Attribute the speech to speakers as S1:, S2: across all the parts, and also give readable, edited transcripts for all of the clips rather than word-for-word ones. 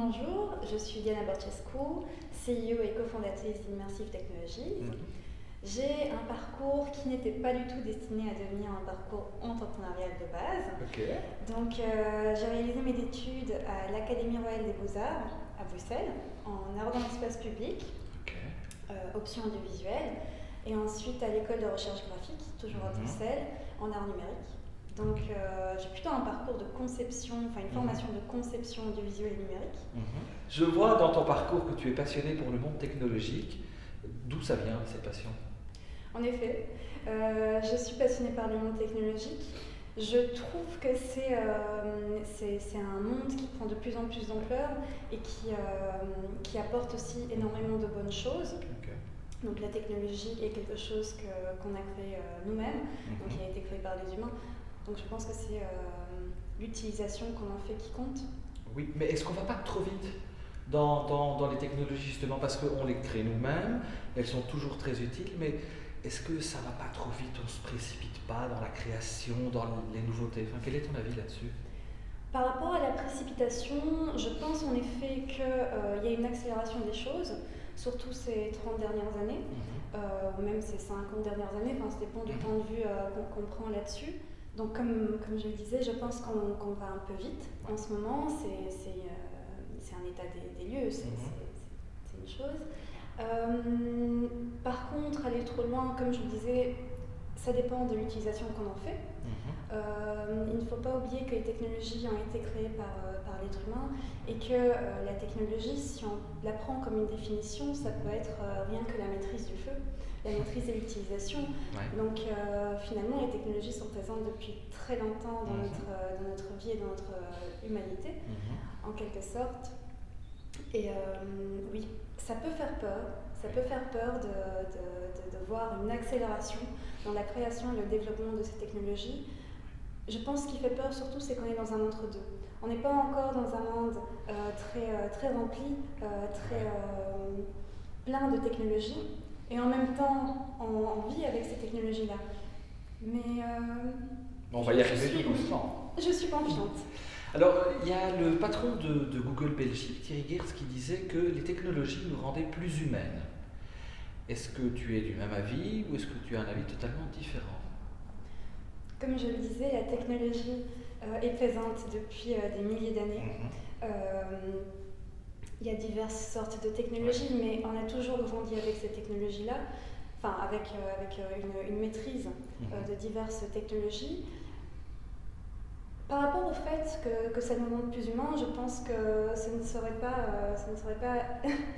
S1: Bonjour, je suis Diana Borcescu, CEO et cofondatrice d'Immersive Technologies. J'ai un parcours qui n'était pas du tout destiné à devenir un parcours entrepreneurial de base. Donc j'ai réalisé mes études à l'Académie royale des beaux-arts à Bruxelles, en art dans l'espace public, option audiovisuelle, et ensuite à l'école de recherche graphique, toujours à Bruxelles, en art numérique. Donc j'ai plutôt un parcours de conception, une formation de conception audiovisuelle et numérique.
S2: Je vois dans ton parcours que tu es passionné pour le monde technologique. D'où ça vient, cette passion?
S1: En effet, je suis passionnée par le monde technologique. Je trouve que c'est un monde qui prend de plus en plus d'ampleur et qui apporte aussi énormément de bonnes choses. Donc la technologie est quelque chose qu'on a créé nous-mêmes, donc qui a été créé par les humains. Donc je pense que c'est l'utilisation qu'on en fait qui compte.
S2: Oui, mais est-ce qu'on ne va pas trop vite dans les technologies justement parce qu'on les crée nous-mêmes, elles sont toujours très utiles, mais est-ce que ça ne va pas trop vite, on ne se précipite pas dans la création, dans les nouveautés? Quel est ton avis là-dessus?
S1: Par rapport à la précipitation, je pense en effet qu'il y a une accélération des choses, surtout ces 30 dernières années, ou même ces 50 dernières années, ça dépend du point de vue qu'on prend là-dessus. Donc comme je le disais, je pense qu'on va un peu vite en ce moment, c'est un état des lieux, c'est une chose. Par contre, aller trop loin, comme je le disais, ça dépend de l'utilisation qu'on en fait. Il ne faut pas oublier que les technologies ont été créées par l'être humain et que la technologie, si on la prend comme une définition, ça peut être rien que la maîtrise du feu, la maîtrise de l'utilisation. Donc finalement, les technologies sont présentes depuis très longtemps dans notre vie et dans notre humanité, en quelque sorte. Et oui, ça peut faire peur. Ça peut faire peur de voir une accélération dans la création et le développement de ces technologies. Je pense ce qui fait peur surtout, c'est qu'on est dans un entre-deux. On n'est pas encore dans un monde très rempli, plein de technologies, et en même temps, on vit avec ces technologies-là. Mais
S2: on va y arriver doucement.
S1: Je suis confiante.
S2: Alors, il y a le patron de Google Belgique, Thierry Geerts, qui disait que les technologies nous rendaient plus humaines. Est-ce que tu es du même avis ou est-ce que tu as un avis totalement différent?
S1: Comme je le disais, la technologie est présente depuis des milliers d'années. Il y a diverses sortes de technologies, mais on a toujours grandi avec ces technologies-là, avec une maîtrise de diverses technologies. Par rapport au fait que ça nous rende plus humains, je pense que ce ne serait pas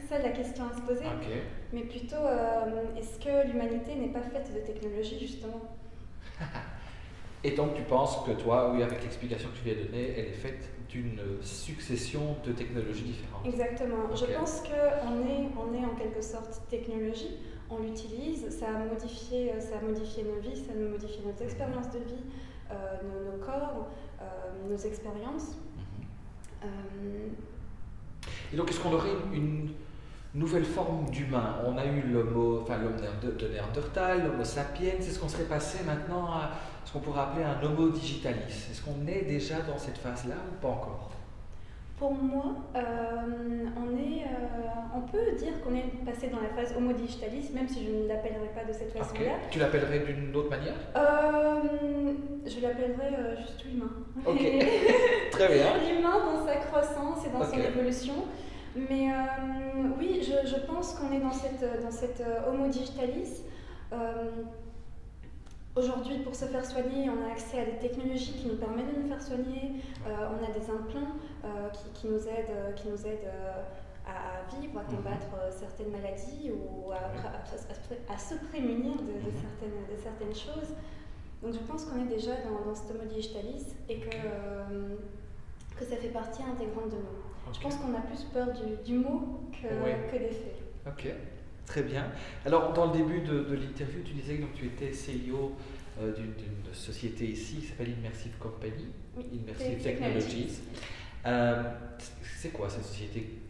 S1: ça la question à se poser, mais plutôt est-ce que l'humanité n'est pas faite de technologie justement?
S2: Et donc tu penses que toi, oui, avec l'explication que tu viens de donner, elle est faite d'une succession de technologies différentes?
S1: Exactement. Je pense qu'on est en quelque sorte technologie, on l'utilise, ça a modifié nos vies, ça a modifié notre expérience de vie, nos corps, nos expériences.
S2: Et donc est-ce qu'on aurait une nouvelle forme d'humain? On a eu l'homme de Néandertal, l'homo sapiens. Est-ce qu'on serait passé maintenant à ce qu'on pourrait appeler un homo digitalis? Est-ce qu'on est déjà dans cette phase-là ou pas encore?
S1: Pour moi, on peut dire qu'on est passé dans la phase homo digitalis, même si je ne l'appellerai pas de cette façon-là.
S2: Tu l'appellerais d'une autre manière?
S1: Je l'appellerais juste l'humain.
S2: Très bien.
S1: L'humain dans sa croissance et dans son évolution. Mais oui, je pense qu'on est dans cette homo digitalis. Aujourd'hui, pour se faire soigner, on a accès à des technologies qui nous permettent de nous faire soigner. On a des implants qui nous aident à vivre, à combattre certaines maladies ou à se prémunir de certaines choses. Donc je pense qu'on est déjà dans cet homo digitalis et que ça fait partie intégrante de nous. Je pense qu'on a plus peur du mot que des faits.
S2: Ok, très bien. Alors, dans le début de l'interview, tu disais que tu étais CEO d'une société ici qui s'appelle Immersive Company, Immersive Technologies. C'est quoi cette société?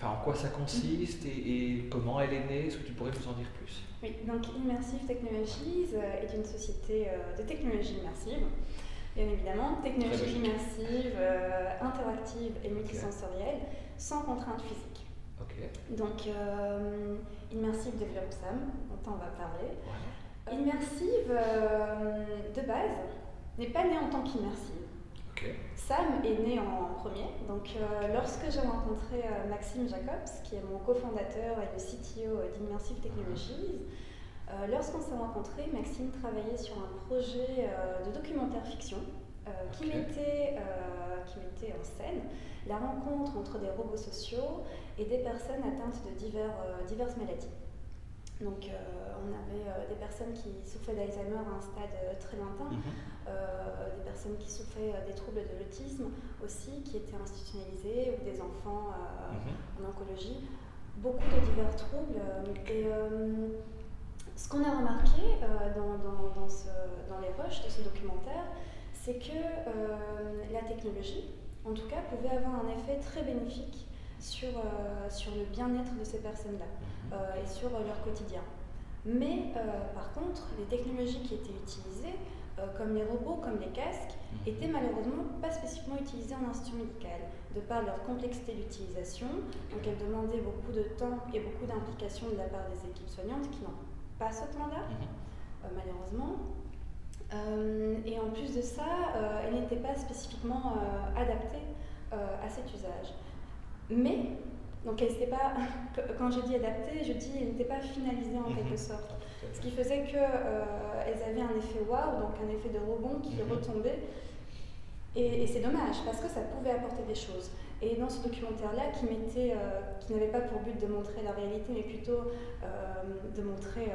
S2: En quoi ça consiste et comment elle est née? Est-ce que tu pourrais nous en dire plus?
S1: Oui, donc Immersive Technologies est une société de technologie immersive. bien évidemment, technologie immersive, interactive et multisensorielle, sans contrainte physique. Donc, Immersive développe SAM, dont on va parler. Immersive, de base, n'est pas née en tant qu'immersive. SAM est né en premier. Donc, lorsque j'ai rencontré Maxime Jacobs, qui est mon cofondateur et le CTO d'Immersive Technologies, lorsqu'on s'est rencontrés, Maxime travaillait sur un projet de documentaire fiction qui mettait en scène la rencontre entre des robots sociaux et des personnes atteintes de diverses maladies. Donc on avait des personnes qui souffraient d'Alzheimer à un stade très lointain, des personnes qui souffraient des troubles de l'autisme aussi, qui étaient institutionnalisés, ou des enfants en oncologie. Beaucoup de divers troubles. Ce qu'on a remarqué dans les rushs de ce documentaire, c'est que la technologie, en tout cas, pouvait avoir un effet très bénéfique sur le bien-être de ces personnes-là et sur leur quotidien. Mais par contre, les technologies qui étaient utilisées, comme les robots, comme les casques, étaient malheureusement pas spécifiquement utilisées en institution médicale, de par leur complexité d'utilisation. Donc elles demandaient beaucoup de temps et beaucoup d'implication de la part des équipes soignantes qui n'ont pas ce temps-là, malheureusement. Et en plus de ça, elles n'étaient pas spécifiquement adaptées à cet usage. Mais, donc elles n'étaient pas, quand je dis adaptées, je dis elles n'étaient pas finalisées en quelque sorte. Ce qui faisait qu'elles avaient un effet wow, donc un effet de rebond qui retombait. Et c'est dommage, parce que ça pouvait apporter des choses. Et dans ce documentaire-là, qui n'avait pas pour but de montrer la réalité, mais plutôt de montrer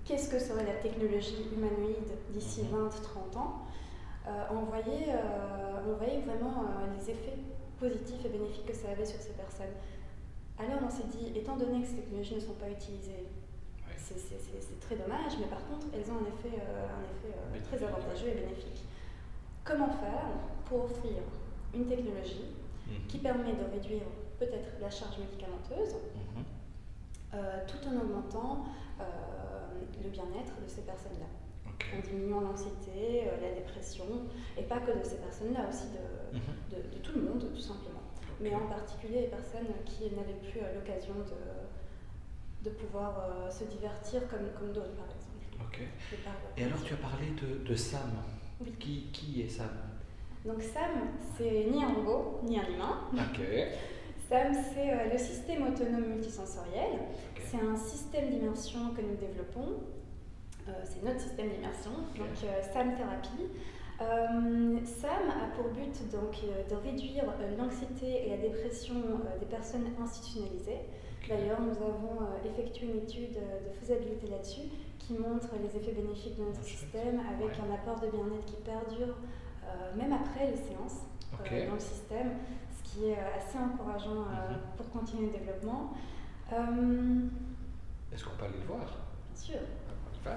S1: qu'est-ce que serait la technologie humanoïde d'ici 20-30 ans, on voyait vraiment les effets positifs et bénéfiques que ça avait sur ces personnes. Alors on s'est dit, étant donné que ces technologies ne sont pas utilisées, c'est très dommage, mais par contre, elles ont un effet très avantageux et bénéfique. Comment faire pour offrir une technologie qui permet de réduire peut-être la charge médicamenteuse, tout en augmentant le bien-être de ces personnes-là, en diminuant l'anxiété, la dépression, et pas que de ces personnes-là, aussi de tout le monde, tout simplement. Mais en particulier les personnes qui n'avaient plus l'occasion de pouvoir se divertir comme d'autres, par exemple.
S2: Et alors tu as parlé de SAM.
S1: Oui.
S2: Qui est SAM?
S1: Donc SAM, c'est ni un robot, ni un humain. SAM, c'est le système autonome multisensoriel. C'est un système d'immersion que nous développons. C'est notre système d'immersion, donc SAM Thérapie. SAM a pour but donc, de réduire l'anxiété et la dépression des personnes institutionnalisées. D'ailleurs, nous avons effectué une étude de faisabilité là-dessus qui montre les effets bénéfiques de notre système avec un apport de bien-être qui perdure même après les séances dans le système, ce qui est assez encourageant pour continuer le développement.
S2: Est-ce qu'on peut aller le voir?
S1: Bien sûr.
S2: On y va.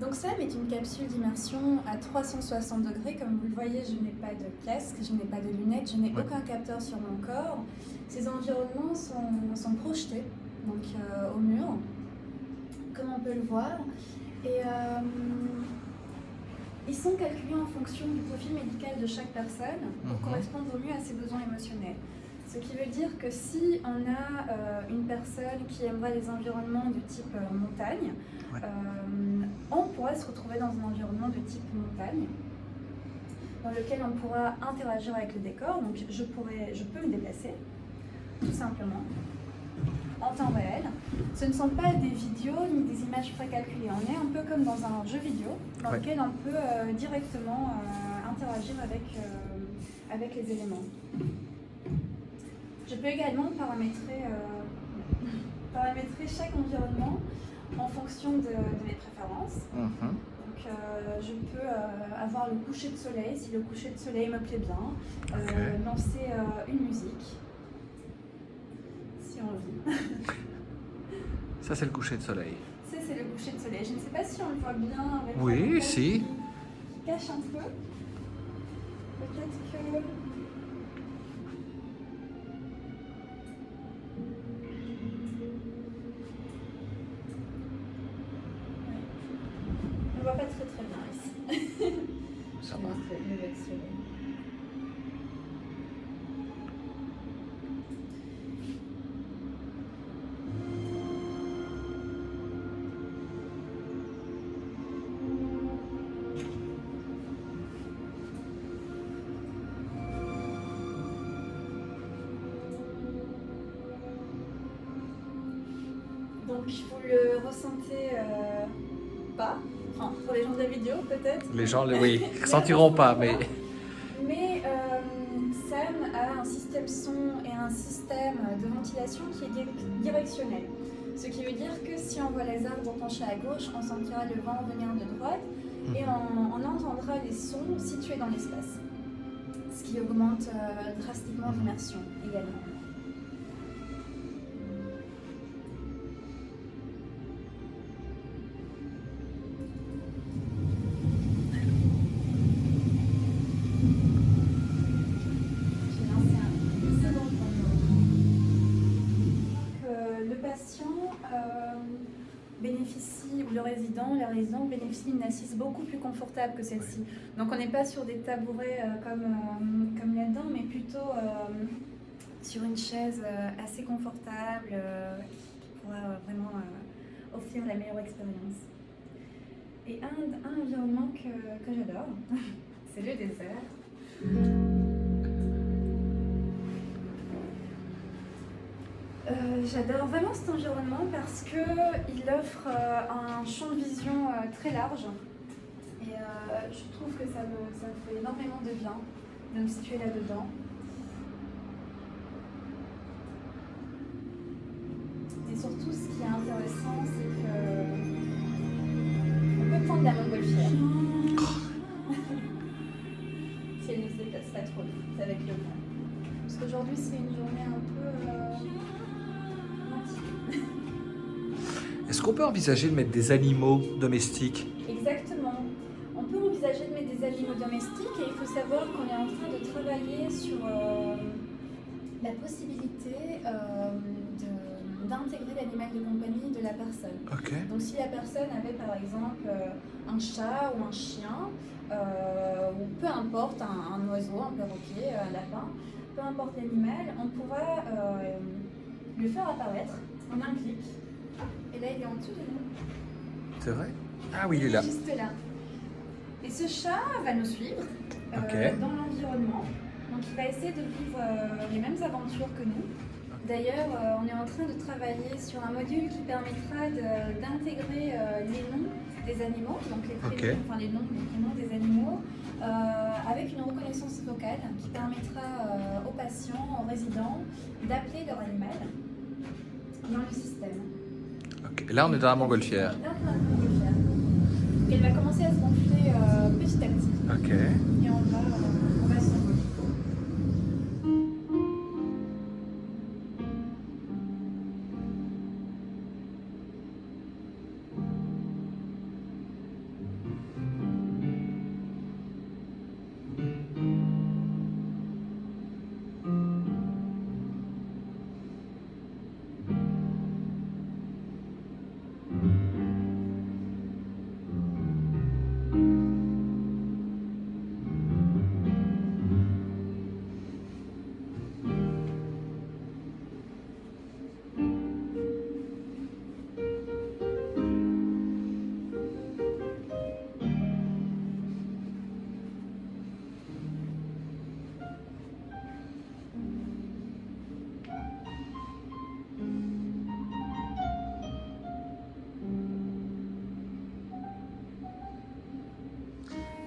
S1: Donc SAM est une capsule d'immersion à 360 degrés. Comme vous le voyez, je n'ai pas de casque, je n'ai pas de lunettes, je n'ai aucun capteur sur mon corps. Ces environnements sont projetés donc, au mur, comme on peut le voir. Et ils sont calculés en fonction du profil médical de chaque personne pour correspondre au mieux à ses besoins émotionnels. Ce qui veut dire que si on a une personne qui aimerait des environnements de type montagne, on pourrait se retrouver dans un environnement de type montagne, dans lequel on pourra interagir avec le décor. Donc je peux me déplacer, tout simplement, en temps réel. Ce ne sont pas des vidéos ni des images précalculées. On est un peu comme dans un jeu vidéo, dans lequel on peut directement interagir avec les éléments. Je peux également paramétrer chaque environnement en fonction de mes préférences. Donc, je peux avoir le coucher de soleil, si le coucher de soleil me plaît bien, lancer une musique, si on veut.
S2: Ça, c'est le coucher de soleil.
S1: Ça, c'est le coucher de soleil. Je ne sais pas si on le voit bien avec
S2: oui, si.
S1: Qui cache un peu. Peut-être que... On Donc vous le ressentez pas, enfin pour les gens de la vidéo peut-être.
S2: Les gens, oui, ne ressentiront pas, mais...
S1: Mais Sam a un système son et un système de ventilation qui est directionnel. Ce qui veut dire que si on voit les arbres pencher à gauche, on sentira le vent venir de droite et on entendra les sons situés dans l'espace. Ce qui augmente drastiquement l'immersion également. Bénéficie, ou le résident, la résidente bénéficie d'une assise beaucoup plus confortable que celle-ci. Donc on n'est pas sur des tabourets comme là-dedans, mais plutôt sur une chaise assez confortable qui pourra vraiment offrir la meilleure expérience. Et un environnement que j'adore, c'est le désert. J'adore vraiment cet environnement parce qu'il offre un champ de vision très large et je trouve que ça me fait énormément de bien de me situer là-dedans. Et surtout, ce qui est intéressant, c'est qu'on peut prendre la montgolfière. Si elle ne se déplace pas trop vite avec le vent. Parce qu'aujourd'hui, c'est une journée un peu...
S2: Est-ce qu'on peut envisager de mettre des animaux domestiques?
S1: Exactement. On peut envisager de mettre des animaux domestiques et il faut savoir qu'on est en train de travailler sur la possibilité d'intégrer l'animal de compagnie de la personne.
S2: Okay.
S1: Donc si la personne avait par exemple un chat ou un chien, ou peu importe, un oiseau, un perroquet, un lapin, peu importe l'animal, on pourra le faire apparaître en un clic. Et là, il est en dessous de nous.
S2: C'est vrai? Ah oui, il est là.
S1: Juste là. Et ce chat va nous suivre dans l'environnement. Donc, il va essayer de vivre les mêmes aventures que nous. D'ailleurs, on est en train de travailler sur un module qui permettra d'intégrer les noms des animaux, donc les prénoms, enfin les prénoms des animaux, avec une reconnaissance vocale qui permettra aux patients, aux résidents, d'appeler leur animal dans le système.
S2: Okay. Là, on est dans la montgolfière.
S1: Là, on est dans la montgolfière. Elle va commencer à se gonfler petit à petit.
S2: Ok.
S1: Et on va s'envoler.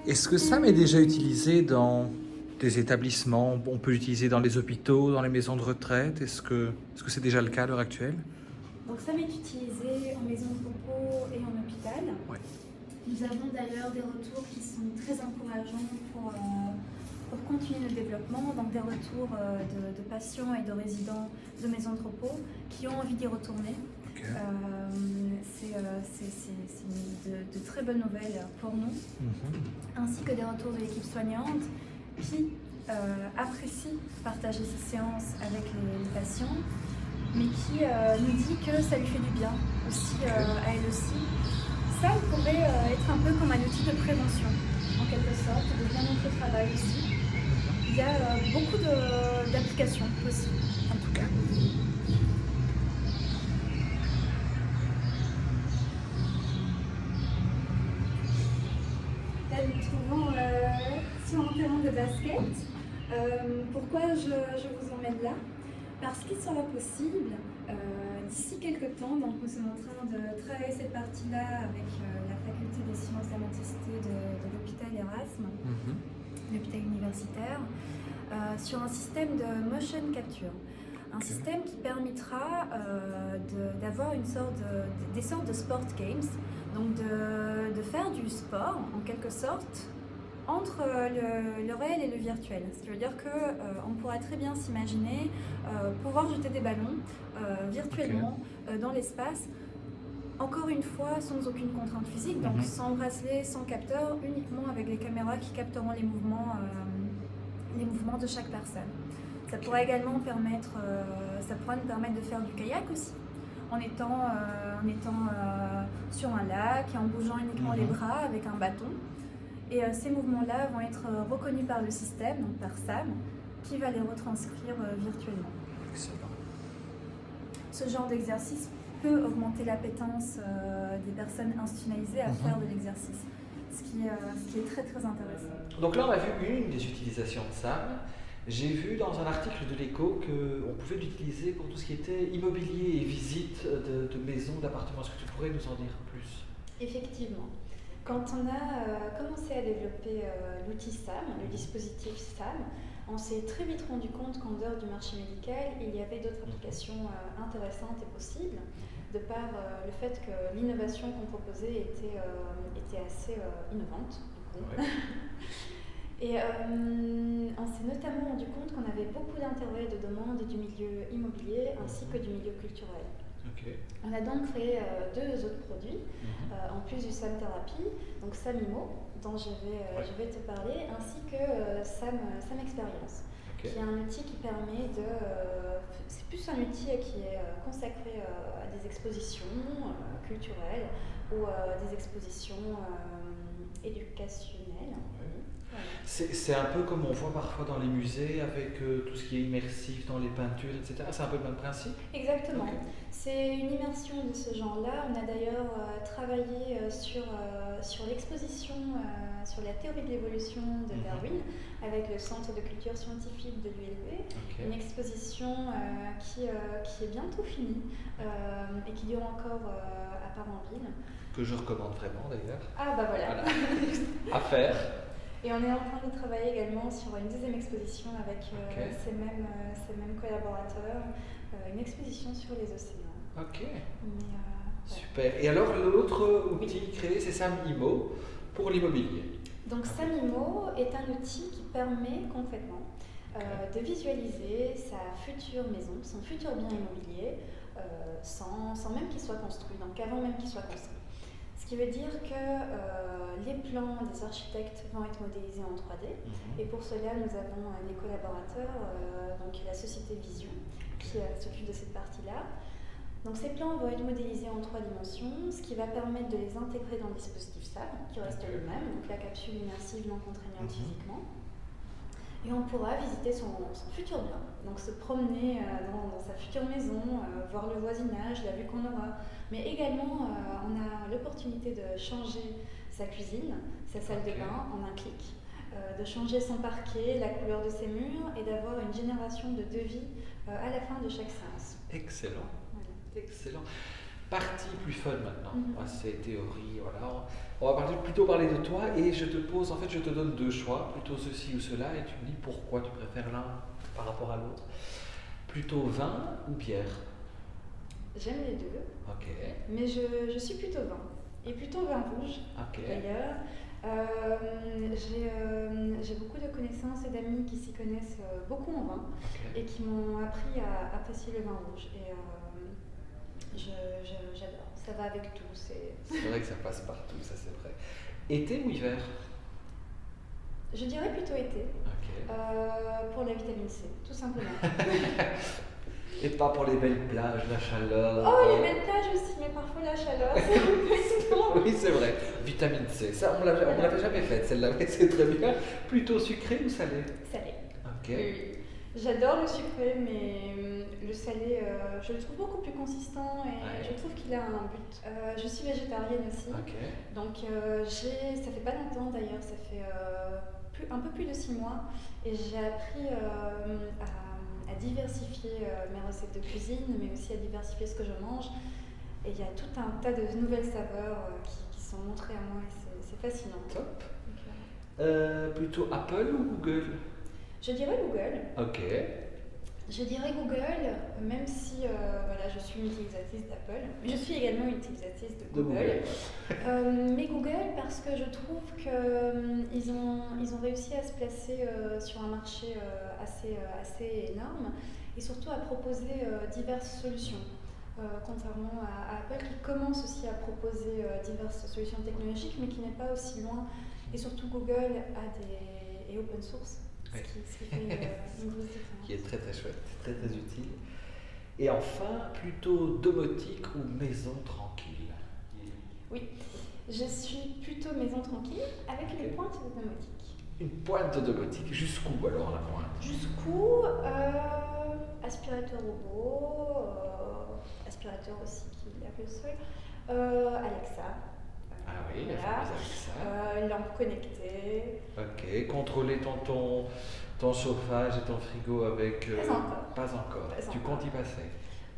S2: Est-ce que Sam est déjà utilisé dans des établissements? On peut l'utiliser dans les hôpitaux, dans les maisons de retraite? Est-ce que c'est déjà le cas à l'heure actuelle?
S1: Donc Sam est utilisé en maison de repos et en hôpital.
S2: Ouais.
S1: Nous avons d'ailleurs des retours qui sont très encourageants pour continuer le développement, donc des retours de patients et de résidents de maisons de repos qui ont envie d'y retourner.
S2: Okay.
S1: C'est de très bonnes nouvelles pour nous, ainsi que des retours de l'équipe soignante qui apprécie partager ces séances avec les patients, mais qui nous dit que ça lui fait du bien aussi, à elle aussi. Ça pourrait être un peu comme un outil de prévention, en quelque sorte, de bien notre travail aussi. Il y a beaucoup d'applications possibles, en tout cas. Là, nous trouvons sur un terrain de basket. Pourquoi je vous emmène là? Parce qu'il sera possible, d'ici quelques temps, donc nous sommes en train de travailler cette partie-là avec la faculté des sciences de la motricité de l'hôpital Erasme, l'hôpital universitaire, sur un système de motion capture. Un système qui permettra d'avoir des sortes de sport games, donc de faire du sport en quelque sorte entre le réel et le virtuel. Ce qui veut dire qu'on pourra très bien s'imaginer pouvoir jeter des ballons virtuellement dans l'espace, encore une fois sans aucune contrainte physique, donc sans bracelet, sans capteur, uniquement avec les caméras qui capteront les mouvements de chaque personne. Ça pourra également nous permettre de faire du kayak aussi, en étant sur un lac et en bougeant uniquement les bras avec un bâton. Et ces mouvements-là vont être reconnus par le système, donc par Sam, qui va les retranscrire virtuellement.
S2: Excellent.
S1: Ce genre d'exercice peut augmenter l'appétence des personnes institutionnalisées à faire de l'exercice, ce qui est très très intéressant.
S2: Donc là, on a vu une des utilisations de Sam. J'ai vu dans un article de l'Écho qu'on pouvait l'utiliser pour tout ce qui était immobilier et visite de maisons, d'appartements. Est-ce que tu pourrais nous en dire plus?
S1: Effectivement. Quand on a commencé à développer l'outil SAM, le dispositif SAM, on s'est très vite rendu compte qu'en dehors du marché médical, il y avait d'autres applications intéressantes et possibles, de par le fait que l'innovation qu'on proposait était assez innovante. Et on s'est notamment rendu compte qu'on avait beaucoup d'intérêt de demande du milieu immobilier ainsi que du milieu culturel. On a donc créé deux autres produits, en plus du SAM Thérapie, donc SAMIMO, dont je vais te parler, ainsi que SAM Expérience, qui est un outil qui permet c'est plus un outil qui est consacré à des expositions culturelles ou des expositions éducationnelles.
S2: C'est un peu comme on voit parfois dans les musées avec tout ce qui est immersif dans les peintures, etc. C'est un peu le même principe?
S1: Exactement. C'est une immersion de ce genre-là. On a d'ailleurs travaillé sur l'exposition sur la théorie de l'évolution de Darwin avec le Centre de culture scientifique de l'ULB. Une exposition qui est bientôt finie et qui dure encore à Parenville.
S2: Que je recommande vraiment d'ailleurs.
S1: Ah bah voilà.
S2: À faire.
S1: Et on est en train de travailler également sur une deuxième exposition avec ces mêmes collaborateurs, une exposition sur les océans.
S2: Super. Et alors l'autre outil créé, c'est SAMIMO pour l'immobilier.
S1: Donc SAMIMO est un outil qui permet concrètement de visualiser sa future maison, son futur bien immobilier, sans même qu'il soit construit, donc avant même qu'il soit construit. Ce qui veut dire que les plans des architectes vont être modélisés en 3D. Et pour cela, nous avons des collaborateurs, donc la société Vision, qui s'occupe de cette partie-là. Donc ces plans vont être modélisés en 3 dimensions, ce qui va permettre de les intégrer dans le dispositif SAM, qui reste le même, donc la capsule immersive non contraignante physiquement. Et on pourra visiter son futur bien, donc se promener dans sa future maison, voir le voisinage, la vue qu'on aura. Mais également, on a l'opportunité de changer sa cuisine, sa salle de bain en un clic, de changer son parquet, la couleur de ses murs et d'avoir une génération de devis à la fin de chaque séance.
S2: Excellent. Voilà. Excellent. Partie plus fun maintenant. C'est théorie, voilà. On va plutôt parler de toi et je te donne 2 choix, plutôt ceci ou cela, et tu me dis pourquoi tu préfères l'un par rapport à l'autre. Plutôt vin ou bière?
S1: J'aime les deux, mais je suis plutôt vin, et plutôt vin rouge d'ailleurs. J'ai beaucoup de connaissances et d'amis qui s'y connaissent beaucoup en vin et qui m'ont appris à apprécier le vin rouge. Et j'adore, ça va avec tout.
S2: C'est vrai que ça passe partout, ça c'est vrai. Été ou hiver?
S1: Je dirais plutôt été, pour la vitamine C, tout simplement.
S2: Et pas pour les belles plages, la chaleur.
S1: Oh, les belles plages aussi, mais parfois la chaleur, c'est
S2: Oui, c'est vrai. Vitamine C, ça on l'avait jamais faite, celle-là, mais c'est très bien. Plutôt sucré ou salé?
S1: Salé.
S2: Oui.
S1: J'adore le sucré, mais le salé, je le trouve beaucoup plus consistant et je trouve qu'il a un but. Je suis végétarienne aussi, donc ça fait pas longtemps d'ailleurs, ça fait un peu plus de 6 mois, et j'ai appris à diversifier mes recettes de cuisine, mais aussi à diversifier ce que je mange. Et il y a tout un tas de nouvelles saveurs qui sont montrées à moi et c'est fascinant.
S2: Top.
S1: Donc,
S2: Plutôt Apple ou Google?
S1: je dirais Google.
S2: Ok.
S1: Je dirais Google, même si voilà, je suis une utilisatrice d'Apple. Je suis également une utilisatrice de Google. Mais Google parce que je trouve qu'ils ont réussi à se placer sur un marché assez énorme et surtout à proposer diverses solutions. Contrairement à Apple qui commence aussi à proposer diverses solutions technologiques mais qui n'est pas aussi loin. Et surtout Google est open source.
S2: Oui.
S1: Ce qui fait une grosse différence.
S2: Qui est très très chouette, très très utile. Et enfin, plutôt domotique ou maison tranquille?
S1: Oui, je suis plutôt maison tranquille avec une pointe de domotique.
S2: Une pointe de domotique, jusqu'où alors la pointe?
S1: Jusqu'où aspirateur robot, aspirateur aussi qui lave le sol, Alexa.
S2: Ah oui,
S1: voilà.
S2: la fameuse Alexa.
S1: Lampe connectée.
S2: Ok, contrôler ton chauffage et ton frigo avec...
S1: Pas encore.
S2: Tu comptes y passer?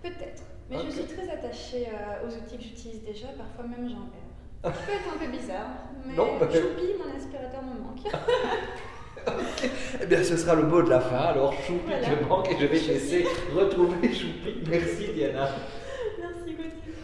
S1: Peut-être. Mais je suis très attachée aux outils que j'utilise déjà, parfois même j'en rêve. Ça peut être un peu bizarre, mais Choupi, mon aspirateur me manque.
S2: Okay. Eh bien, ce sera le mot de la fin. Alors, Choupi
S1: voilà.
S2: te manque et je vais te laisser retrouver Choupi. Merci Diana.
S1: Merci Gauthier.